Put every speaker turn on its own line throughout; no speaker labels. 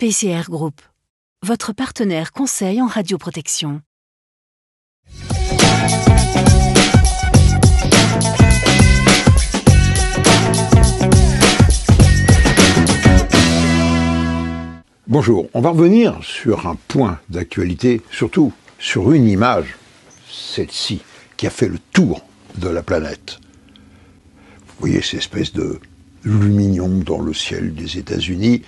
PCR Group, votre partenaire conseil en radioprotection.
Bonjour, on va revenir sur un point d'actualité, surtout sur une image, celle-ci, qui a fait le tour de la planète. Vous voyez cette espèce de luminium dans le ciel des États-Unis,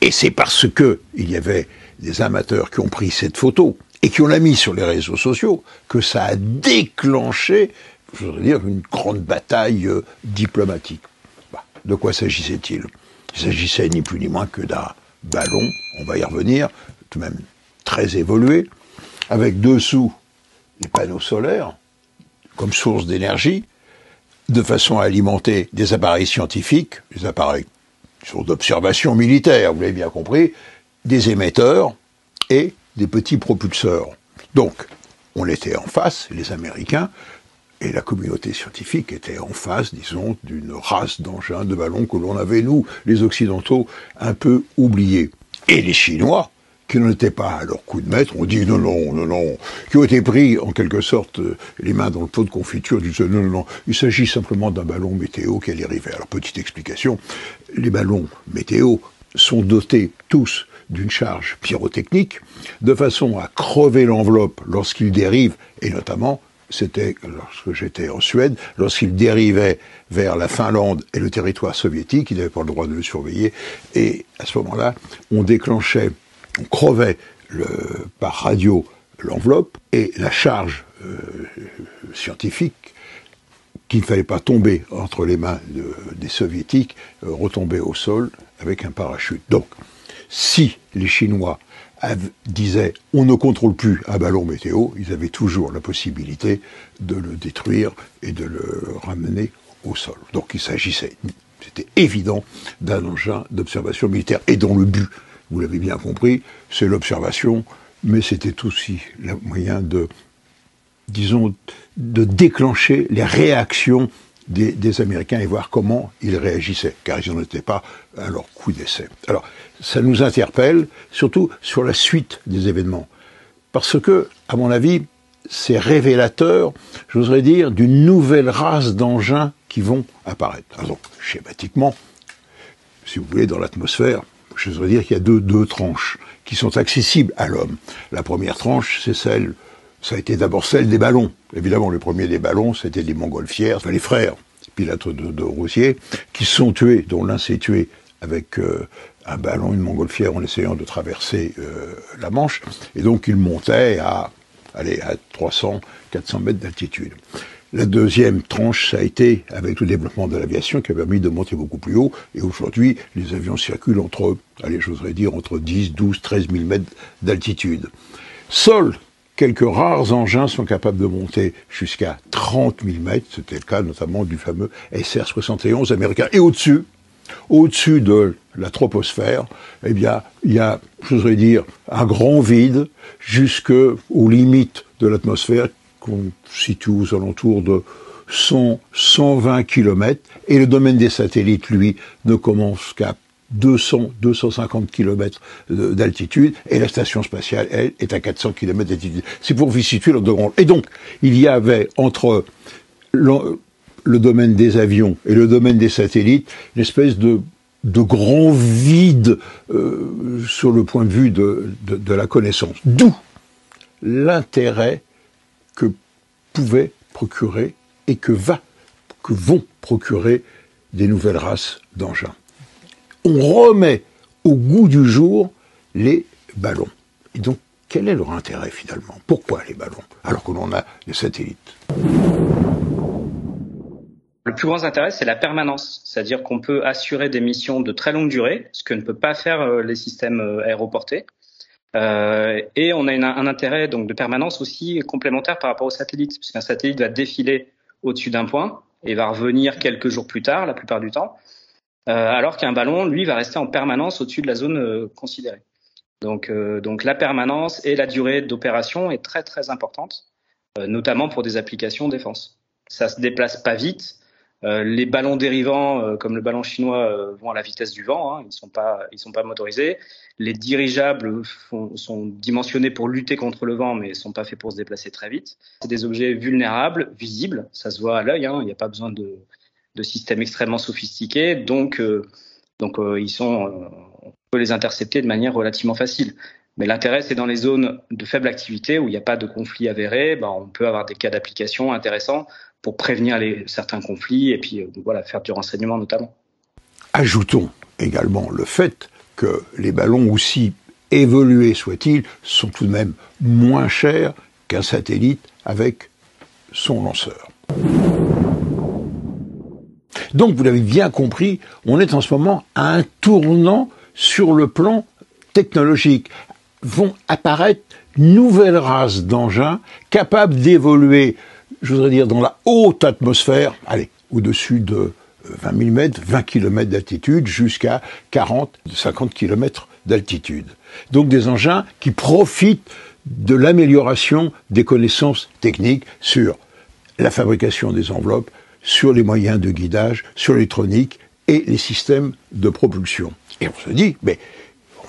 et c'est parce que il y avait des amateurs qui ont pris cette photo et qui l'a mis sur les réseaux sociaux que ça a déclenché, je voudrais dire, une grande bataille diplomatique. De quoi s'agissait-il ? Il s'agissait ni plus ni moins que d'un ballon, on va y revenir, tout de même très évolué, avec dessous des panneaux solaires comme source d'énergie, de façon à alimenter des appareils scientifiques, des appareils sources d'observation militaire, vous l'avez bien compris, des émetteurs et des petits propulseurs. Donc, on était en face, les Américains, et la communauté scientifique était en face, disons, d'une race d'engins, de ballons que l'on avait, nous, les Occidentaux, un peu oubliés. Et les Chinois, qui n'en étaient pas à leur coup de maître, ont dit non, qui ont été pris, en quelque sorte, les mains dans le pot de confiture, disaient non, il s'agit simplement d'un ballon météo qui allait arriver. Alors, petite explication, les ballons météo sont dotés tous d'une charge pyrotechnique, de façon à crever l'enveloppe lorsqu'ils dérivent, et notamment, c'était lorsque j'étais en Suède, lorsqu'ils dérivaient vers la Finlande et le territoire soviétique, ils n'avaient pas le droit de le surveiller, et à ce moment-là, on crevait par radio l'enveloppe, et la charge scientifique, qu'il ne fallait pas tomber entre les mains des soviétiques, retombait au sol avec un parachute. Donc, si les Chinois disaient « on ne contrôle plus un ballon météo », ils avaient toujours la possibilité de le détruire et de le ramener au sol. Donc il s'agissait, c'était évident, d'un engin d'observation militaire et dont le but, vous l'avez bien compris, c'est l'observation, mais c'était aussi le moyen de déclencher les réactions des Américains et voir comment ils réagissaient, car ils n'en étaient pas à leur coup d'essai. Alors, ça nous interpelle, surtout sur la suite des événements, parce que, à mon avis, c'est révélateur, j'oserais dire, d'une nouvelle race d'engins qui vont apparaître. Alors, schématiquement, si vous voulez, dans l'atmosphère, j'oserais dire qu'il y a deux tranches qui sont accessibles à l'homme. La première tranche, ça a été d'abord celle des ballons. Évidemment, le premier des ballons, c'était les montgolfières, les frères pilotes de Rousier, qui se sont tués, dont l'un s'est tué avec un ballon, une montgolfière, en essayant de traverser la Manche. Et donc, ils montaient à 300, 400 mètres d'altitude. La deuxième tranche, ça a été avec le développement de l'aviation qui a permis de monter beaucoup plus haut. Et aujourd'hui, les avions circulent entre 10, 12, 13 000 mètres d'altitude. Seuls quelques rares engins sont capables de monter jusqu'à 30 000 mètres. C'était le cas notamment du fameux SR-71 américain. Et au-dessus de la troposphère, eh bien, il y a, j'oserais dire, un grand vide jusqu'aux limites de l'atmosphère qu'on situe aux alentours de 120 km. Et le domaine des satellites, lui, ne commence qu'à 250 km d'altitude, et la station spatiale, elle, est à 400 km d'altitude. C'est pour vous situer l'ordre de grandeur. Et donc, il y avait entre le domaine des avions et le domaine des satellites une espèce de grand vide sur le point de vue de la connaissance. D'où l'intérêt que pouvaient procurer et que vont procurer des nouvelles races d'engins. On remet au goût du jour les ballons. Et donc, quel est leur intérêt finalement ? Pourquoi les ballons, alors que l'on a des satellites ?
Le plus grand intérêt, c'est la permanence. C'est-à-dire qu'on peut assurer des missions de très longue durée, ce que ne peut pas faire les systèmes aéroportés. Et on a un intérêt donc de permanence aussi complémentaire par rapport aux satellites, puisqu'un satellite va défiler au-dessus d'un point et va revenir quelques jours plus tard, la plupart du temps. Alors qu'un ballon, lui, va rester en permanence au-dessus de la zone considérée. Donc la permanence et la durée d'opération est très très importante, notamment pour des applications défense. Ça se déplace pas vite, Les ballons dérivants, comme le ballon chinois, vont à la vitesse du vent. Hein, ils sont pas motorisés. Les dirigeables sont dimensionnés pour lutter contre le vent, mais sont pas faits pour se déplacer très vite. C'est des objets vulnérables, visibles. Ça se voit à l'œil. Hein, il n'y a pas besoin de systèmes extrêmement sophistiqués. Donc, on peut les intercepter de manière relativement facile. Mais l'intérêt, c'est dans les zones de faible activité où il n'y a pas de conflit avéré. On peut avoir des cas d'application intéressants pour prévenir certains conflits et puis faire du renseignement notamment.
Ajoutons également le fait que les ballons, aussi évolués soient-ils, sont tout de même moins chers qu'un satellite avec son lanceur. Donc, vous l'avez bien compris, on est en ce moment à un tournant sur le plan technologique. Vont apparaître nouvelles races d'engins capables d'évoluer, je voudrais dire, dans la haute atmosphère, au-dessus de 20 000 mètres, 20 km d'altitude, jusqu'à 40, 50 km d'altitude. Donc des engins qui profitent de l'amélioration des connaissances techniques sur la fabrication des enveloppes, sur les moyens de guidage, sur l'électronique et les systèmes de propulsion. Et on se dit,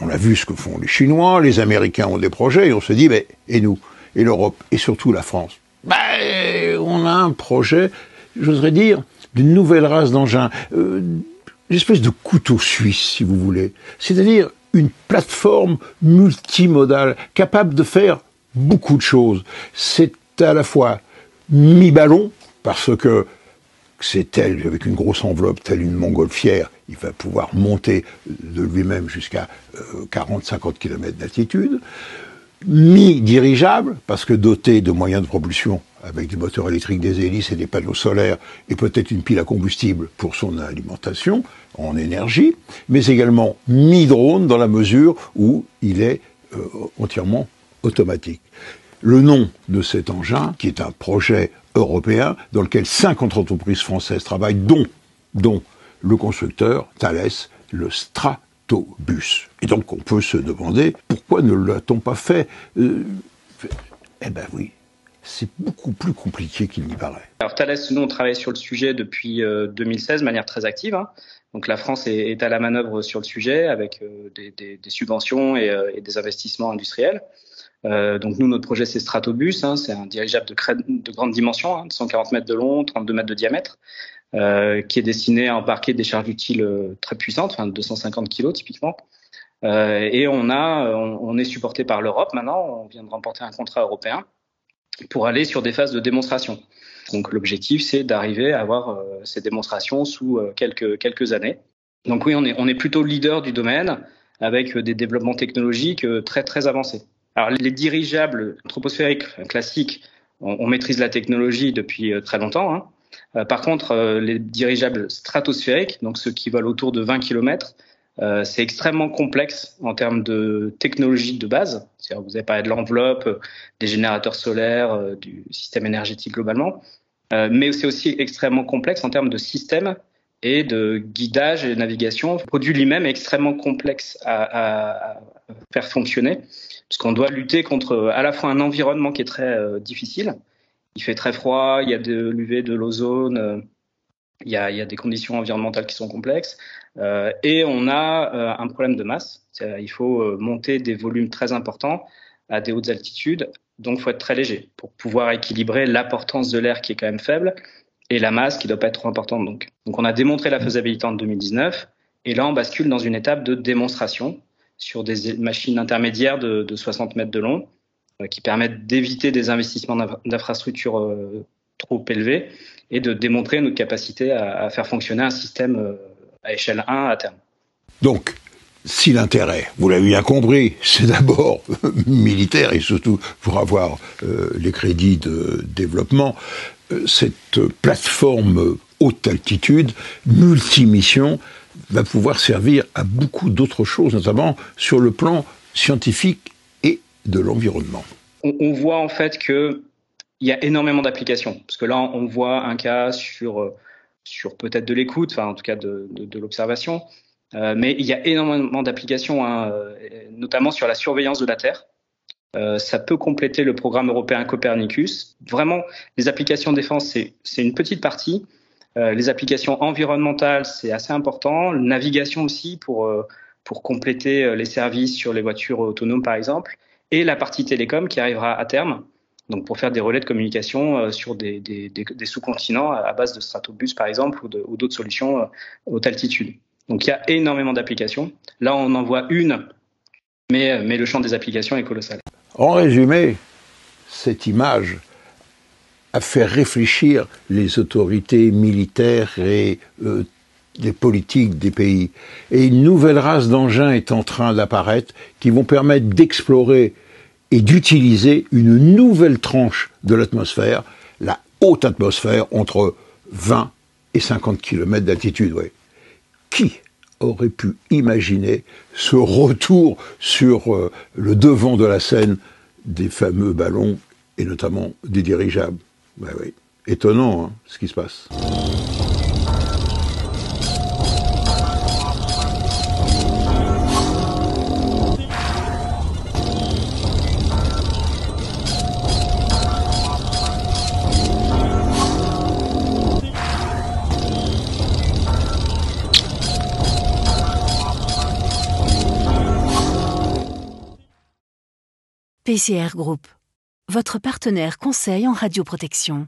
on a vu ce que font les Chinois, les Américains ont des projets, et on se dit, et nous, et l'Europe, et surtout la France, on a un projet, j'oserais dire, d'une nouvelle race d'engins, une espèce de couteau suisse, si vous voulez. C'est-à-dire une plateforme multimodale, capable de faire beaucoup de choses. C'est à la fois mi-ballon, parce que c'est tel, avec une grosse enveloppe, telle une montgolfière, il va pouvoir monter de lui-même jusqu'à 40-50 km d'altitude. Mi-dirigeable, parce que doté de moyens de propulsion, avec des moteurs électriques, des hélices et des panneaux solaires, et peut-être une pile à combustible pour son alimentation en énergie, mais également mi-drone dans la mesure où il est entièrement automatique. Le nom de cet engin, qui est un projet européen dans lequel 50 entreprises françaises travaillent, dont le constructeur Thales, le Stratobus. Et donc on peut se demander pourquoi ne l'a-t-on pas fait oui, c'est beaucoup plus compliqué qu'il n'y paraît.
Alors Thales, nous on travaille sur le sujet depuis 2016 de manière très active. Hein. Donc la France est à la manœuvre sur le sujet avec des subventions et des investissements industriels. Donc nous, notre projet, c'est Stratobus, hein, c'est un dirigeable de grande dimension, hein, de 140 mètres de long, 32 mètres de diamètre, qui est destiné à embarquer des charges utiles très puissantes, 250 kilos typiquement. Et on est supporté par l'Europe maintenant, on vient de remporter un contrat européen pour aller sur des phases de démonstration. Donc l'objectif, c'est d'arriver à avoir ces démonstrations sous quelques années. Donc oui, on est plutôt leader du domaine avec des développements technologiques très très avancés. Alors les dirigeables troposphériques classiques, on maîtrise la technologie depuis très longtemps. Hein. Par contre, les dirigeables stratosphériques, donc ceux qui volent autour de 20 km, c'est extrêmement complexe en termes de technologie de base. C'est-à-dire, vous avez parlé de l'enveloppe, des générateurs solaires, du système énergétique globalement, mais c'est aussi extrêmement complexe en termes de système et de guidage et de navigation. Le produit lui-même est extrêmement complexe à faire fonctionner, puisqu'on doit lutter contre à la fois un environnement qui est très difficile. Il fait très froid, il y a de l'UV, de l'ozone, il y a des conditions environnementales qui sont complexes, et on a un problème de masse. Il faut monter des volumes très importants à des hautes altitudes, donc il faut être très léger pour pouvoir équilibrer l'importance de l'air qui est quand même faible et la masse qui ne doit pas être trop importante. Donc on a démontré la faisabilité en 2019, et là on bascule dans une étape de démonstration sur des machines intermédiaires de 60 mètres de long, qui permettent d'éviter des investissements d'infrastructures trop élevés et de démontrer notre capacité à faire fonctionner un système à échelle 1 à terme.
Donc, si l'intérêt, vous l'avez bien compris, c'est d'abord militaire et surtout pour avoir les crédits de développement, cette plateforme haute altitude, multimission, va pouvoir servir à beaucoup d'autres choses, notamment sur le plan scientifique et de l'environnement.
On voit en fait qu'il y a énormément d'applications, parce que là on voit un cas sur peut-être de l'écoute, en tout cas de l'observation, mais il y a énormément d'applications, notamment sur la surveillance de la Terre. Ça peut compléter le programme européen Copernicus. Vraiment, les applications défense, c'est une petite partie. Les applications environnementales, c'est assez important. Navigation aussi pour compléter les services sur les voitures autonomes, par exemple. Et la partie télécom qui arrivera à terme, donc pour faire des relais de communication sur des sous-continents à base de stratobus, par exemple, ou d'autres solutions haute altitude. Donc il y a énormément d'applications. Là, on en voit une, mais le champ des applications est colossal.
En résumé, cette image a fait réfléchir les autorités militaires et les politiques des pays. Et une nouvelle race d'engins est en train d'apparaître qui vont permettre d'explorer et d'utiliser une nouvelle tranche de l'atmosphère, la haute atmosphère, entre 20 et 50 km d'altitude. Ouais. Qui aurait pu imaginer ce retour sur le devant de la scène des fameux ballons et notamment des dirigeables? Ben oui. Étonnant, hein, ce qui se passe.
PCR Group, votre partenaire conseil en radioprotection.